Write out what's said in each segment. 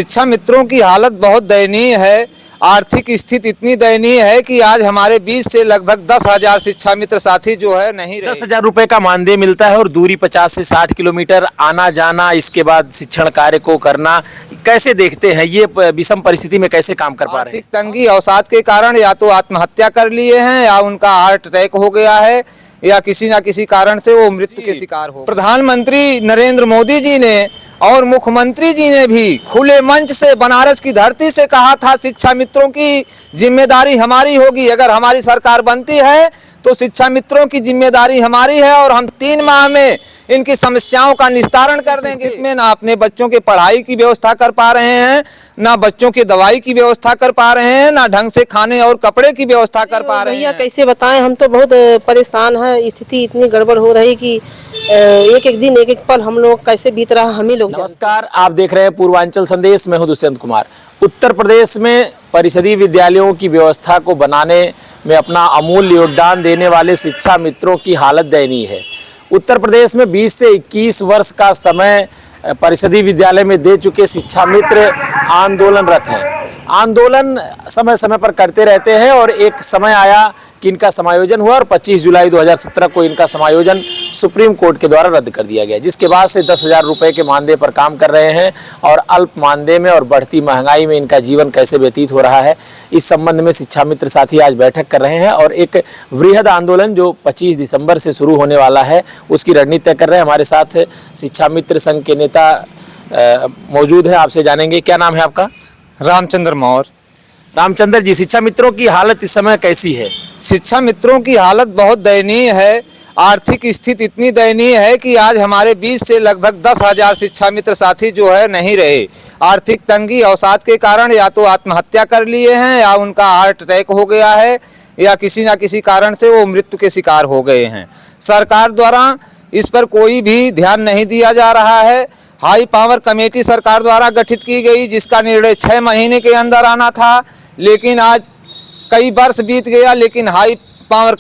शिक्षा मित्रों की हालत बहुत दयनीय है। आर्थिक स्थिति इतनी दयनीय है कि आज हमारे बीच से लगभग 10,000 शिक्षा मित्र साथी जो है नहीं रहे। 10,000 रुपए का मानदेय मिलता है और दूरी 50 से 60 किलोमीटर आना जाना, इसके बाद शिक्षण कार्य को करना, कैसे देखते हैं ये विषम परिस्थिति में कैसे काम कर पा रहे हैं? आर्थिक तंगी अवसाद के कारण या तो आत्महत्या कर लिए हैं या उनका हार्ट अटैक हो गया है या किसी न किसी कारण से वो मृत्यु के शिकार हो। प्रधानमंत्री नरेंद्र मोदी जी ने और मुख्यमंत्री जी ने भी खुले मंच से बनारस की धरती से कहा था शिक्षा मित्रों की जिम्मेदारी हमारी होगी। अगर हमारी सरकार बनती है तो शिक्षा मित्रों की जिम्मेदारी हमारी है और हम 3 माह में इनकी समस्याओं का निस्तारण कर देंगे। इसमें ना अपने बच्चों के पढ़ाई की व्यवस्था कर पा रहे हैं, ना बच्चों की दवाई की व्यवस्था कर पा रहे हैं, ना ढंग से खाने और कपड़े की व्यवस्था कर पा रहे हैं। भैया कैसे बताएं, हम तो बहुत परेशान हैं। स्थिति इतनी गड़बड़ हो रही कि एक एक दिन एक एक पल हम लोग कैसे बीत रहा हम ही लोग। नमस्कार, आप देख रहे हैं पूर्वांचल संदेश। मैं हूं दुष्यंत कुमार। उत्तर प्रदेश में परिषदीय विद्यालयों की व्यवस्था को बनाने में अपना अमूल्य योगदान देने वाले शिक्षा मित्रों की हालत दयनीय है। उत्तर प्रदेश में 20 से 21 वर्ष का समय परिषदीय विद्यालय में दे चुके शिक्षा मित्र आंदोलनरत हैं। आंदोलन समय समय पर करते रहते हैं और एक समय आया कि इनका समायोजन हुआ और 25 जुलाई 2017 को इनका समायोजन सुप्रीम कोर्ट के द्वारा रद्द कर दिया गया, जिसके बाद से 10,000 रुपये के मानदेय पर काम कर रहे हैं और अल्प मानदेय में और बढ़ती महंगाई में इनका जीवन कैसे व्यतीत हो रहा है, इस संबंध में शिक्षा मित्र साथी आज बैठक कर रहे हैं और एक वृहद आंदोलन जो 25 दिसंबर से शुरू होने वाला है उसकी रणनीति तय कर रहे हैं। हमारे साथ शिक्षा मित्र संघ के नेता मौजूद हैं, आपसे जानेंगे। क्या नाम है आपका? रामचंद्र मौर्य। रामचंद्र जी, शिक्षा मित्रों की हालत इस समय कैसी है? शिक्षा मित्रों की हालत बहुत दयनीय है। आर्थिक स्थिति इतनी दयनीय है कि आज हमारे बीच से लगभग 10,000 शिक्षा मित्र साथी जो है नहीं रहे। आर्थिक तंगी अवसाद के कारण या तो आत्महत्या कर लिए हैं या उनका हार्ट अटैक हो गया है या किसी न किसी कारण से वो मृत्यु के शिकार हो गए हैं। सरकार द्वारा इस पर कोई भी ध्यान नहीं दिया जा रहा है। हाई पावर कमेटी सरकार द्वारा गठित की गई जिसका निर्णय 6 महीने के अंदर आना था, लेकिन आज कई वर्ष बीत गया लेकिन हाई पावर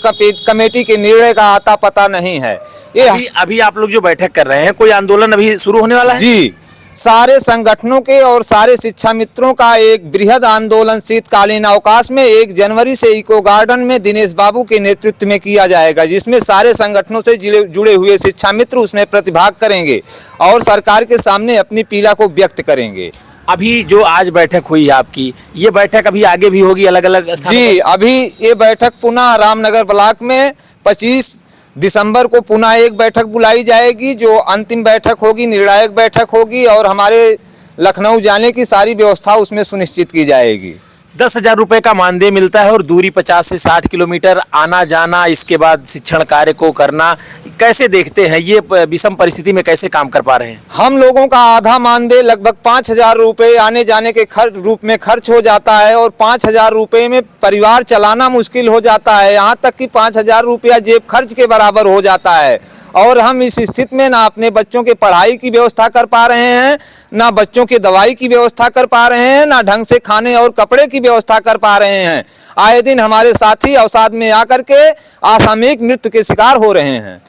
कमेटी के निर्णय का आता पता नहीं है। ये अभी आप लोग जो बैठक कर रहे हैं, कोई आंदोलन अभी शुरू होने वाला है? जी, सारे संगठनों के और सारे शिक्षा मित्रों का एक वृहद आंदोलन शीतकालीन अवकाश में 1 जनवरी से इको गार्डन में दिनेश बाबू के नेतृत्व में किया जाएगा, जिसमें सारे संगठनों से जुड़े हुए शिक्षा मित्र उसमें प्रतिभाग करेंगे और सरकार के सामने अपनी पीड़ा को व्यक्त करेंगे। अभी जो आज बैठक हुई है आपकी, ये बैठक अभी आगे भी होगी अलग अलग स्थानों जी, अभी ये बैठक पुनः रामनगर ब्लॉक में 25 दिसंबर को पुनः एक बैठक बुलाई जाएगी जो अंतिम बैठक होगी, निर्णायक बैठक होगी और हमारे लखनऊ जाने की सारी व्यवस्था उसमें सुनिश्चित की जाएगी। 10,000 रुपये का मानदेय मिलता है और दूरी 50 से 60 किलोमीटर आना जाना, इसके बाद शिक्षण कार्य को करना, कैसे देखते हैं ये विषम परिस्थिति में कैसे काम कर पा रहे हैं? हम लोगों का आधा मानदेय लगभग 5,000 रुपये आने जाने के रूप में खर्च हो जाता है और 5,000 रुपये में परिवार चलाना मुश्किल हो जाता है। यहाँ तक कि 5,000 रुपया जेब खर्च के बराबर हो जाता है और हम इस स्थिति में ना अपने बच्चों के पढ़ाई की व्यवस्था कर पा रहे हैं, ना बच्चों की दवाई की व्यवस्था कर पा रहे हैं, ना ढंग से खाने और कपड़े की व्यवस्था कर पा रहे हैं। आए दिन हमारे साथी अवसाद में आकर के असामयिक मृत्यु के शिकार हो रहे हैं।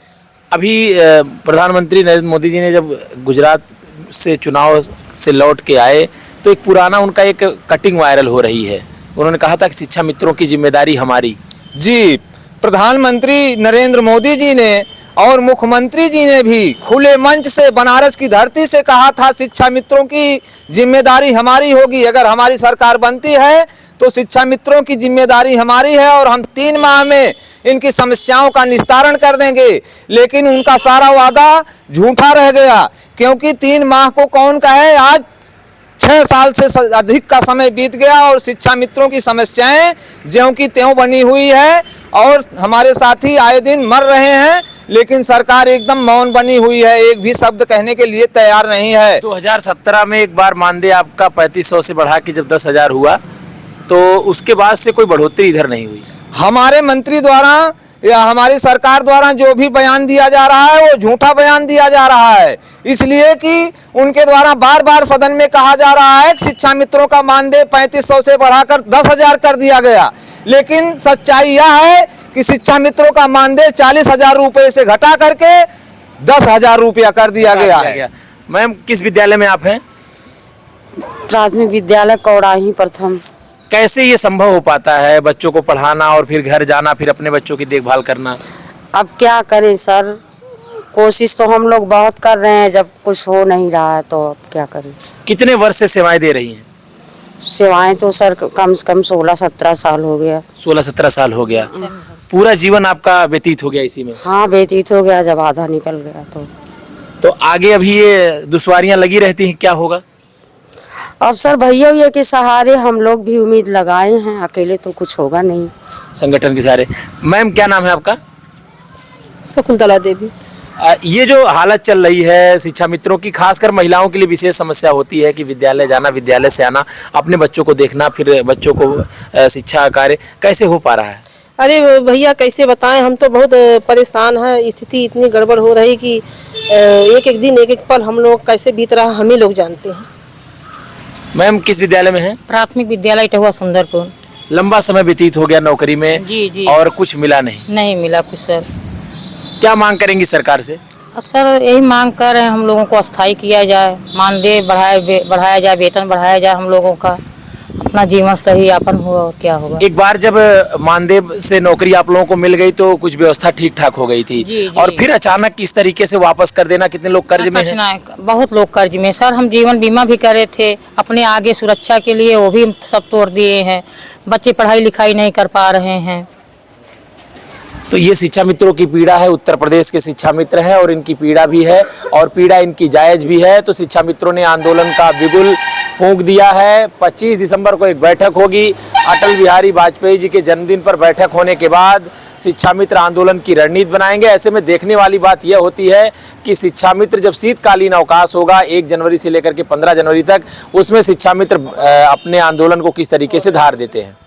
अभी प्रधानमंत्री नरेंद्र मोदी जी ने जब गुजरात से चुनाव से लौट के आए तो एक पुराना उनका एक कटिंग वायरल हो रही है। उन्होंने कहा था कि शिक्षा मित्रों की जिम्मेदारी हमारी। जी, प्रधानमंत्री नरेंद्र मोदी जी ने और मुख्यमंत्री जी ने भी खुले मंच से बनारस की धरती से कहा था शिक्षा मित्रों की जिम्मेदारी हमारी होगी। अगर हमारी सरकार बनती है तो शिक्षा मित्रों की जिम्मेदारी हमारी है और हम 3 माह में इनकी समस्याओं का निस्तारण कर देंगे। लेकिन उनका सारा वादा झूठा रह गया, क्योंकि 3 माह को कौन कहे, आज 6 साल से अधिक का समय बीत गया और शिक्षा मित्रों की समस्याएं ज्यों की त्यों बनी हुई है और हमारे साथी आए दिन मर रहे हैं, लेकिन सरकार एकदम मौन बनी हुई है, एक भी शब्द कहने के लिए तैयार नहीं है। 2017 में एक बार मानदेय आपका 3500 से बढ़ा के जब 10,000 हुआ तो उसके बाद से कोई बढ़ोतरी इधर नहीं हुई। हमारे मंत्री द्वारा या हमारी सरकार द्वारा जो भी बयान दिया जा रहा है वो झूठा बयान दिया जा रहा है, इसलिए कि उनके द्वारा बार बार सदन में कहा जा रहा है कि शिक्षा मित्रों का मानदेय 3500 से बढ़ाकर 10,000 कर दिया गया। लेकिन सच्चाई यह है कि शिक्षा मित्रों का मानदेय 40,000 रुपये से घटा करके 10,000 रुपया कर दिया गया है। मैम, किस विद्यालय में आप हैं? प्राथमिक विद्यालय कौड़ाही प्रथम। कैसे ये संभव हो पाता है बच्चों को पढ़ाना और फिर घर जाना, फिर अपने बच्चों की देखभाल करना? अब क्या करें सर, कोशिश तो हम लोग बहुत कर रहे हैं, जब कुछ हो नहीं रहा है तो अब क्या करें। कितने वर्ष से सेवाएं दे रही हैं? सेवाएं तो सर कम से कम 16-17 साल हो गया। 16-17 साल हो गया। पूरा जीवन आपका व्यतीत हो गया इसी में? हाँ व्यतीत हो गया, जब आधा निकल गया तो आगे अभी ये दुश्वारियां लगी रहती हैं, क्या होगा? अब सर भैया के सहारे हम लोग भी उम्मीद लगाए हैं, अकेले तो कुछ होगा नहीं। संगठन के सहारे। मैम क्या नाम है आपका? शकुंतला देवी। ये जो हालत चल रही है शिक्षा मित्रों की, खासकर महिलाओं के लिए विशेष समस्या होती है कि विद्यालय जाना, विद्यालय से आना, अपने बच्चों को देखना, फिर बच्चों को शिक्षा कार्य कैसे हो पा रहा है? अरे भैया कैसे बताएं, हम तो बहुत परेशान हैं। स्थिति इतनी गड़बड़ हो रही कि एक एक दिन एक एक पल हम लोग कैसे बीत रहा हम ही लोग जानते हैं। मैम किस विद्यालय में है? प्राथमिक विद्यालय इटहुआ सुंदरपुर। लंबा समय व्यतीत हो गया नौकरी में। जी। और कुछ मिला नहीं? नहीं मिला कुछ सर। क्या मांग करेंगी सरकार से? सर यही मांग कर रहे हैं, हम लोगों को अस्थायी किया जाए, मानदेय बढ़ाया जाए, वेतन बढ़ाया जाए, हम लोगों का अपना जीवन सही यापन हो और क्या होगा। एक बार जब मानदेय से नौकरी आप लोगों को मिल गई तो कुछ व्यवस्था ठीक ठाक हो गई थी। जी। और फिर अचानक इस तरीके से वापस कर देना, कितने लोग कर्ज में हैं? बहुत लोग कर्ज में सर। हम जीवन बीमा भी करे थे अपने आगे सुरक्षा के लिए, वो भी सब तोड़ दिए हैं। बच्चे पढ़ाई लिखाई नहीं कर पा रहे हैं। तो ये शिक्षा मित्रों की पीड़ा है, उत्तर प्रदेश के शिक्षा मित्र हैं और इनकी पीड़ा भी है और पीड़ा इनकी जायज भी है। तो शिक्षा मित्रों ने आंदोलन का बिगुल फूंक दिया है। 25 दिसंबर को एक बैठक होगी। अटल बिहारी वाजपेयी जी के जन्मदिन पर बैठक होने के बाद शिक्षा मित्र आंदोलन की रणनीति बनाएंगे। ऐसे में देखने वाली बात यह होती है कि शिक्षा मित्र जब शीतकालीन अवकाश होगा 1 जनवरी से लेकर के 15 जनवरी तक, उसमें शिक्षा मित्र अपने आंदोलन को किस तरीके से धार देते हैं।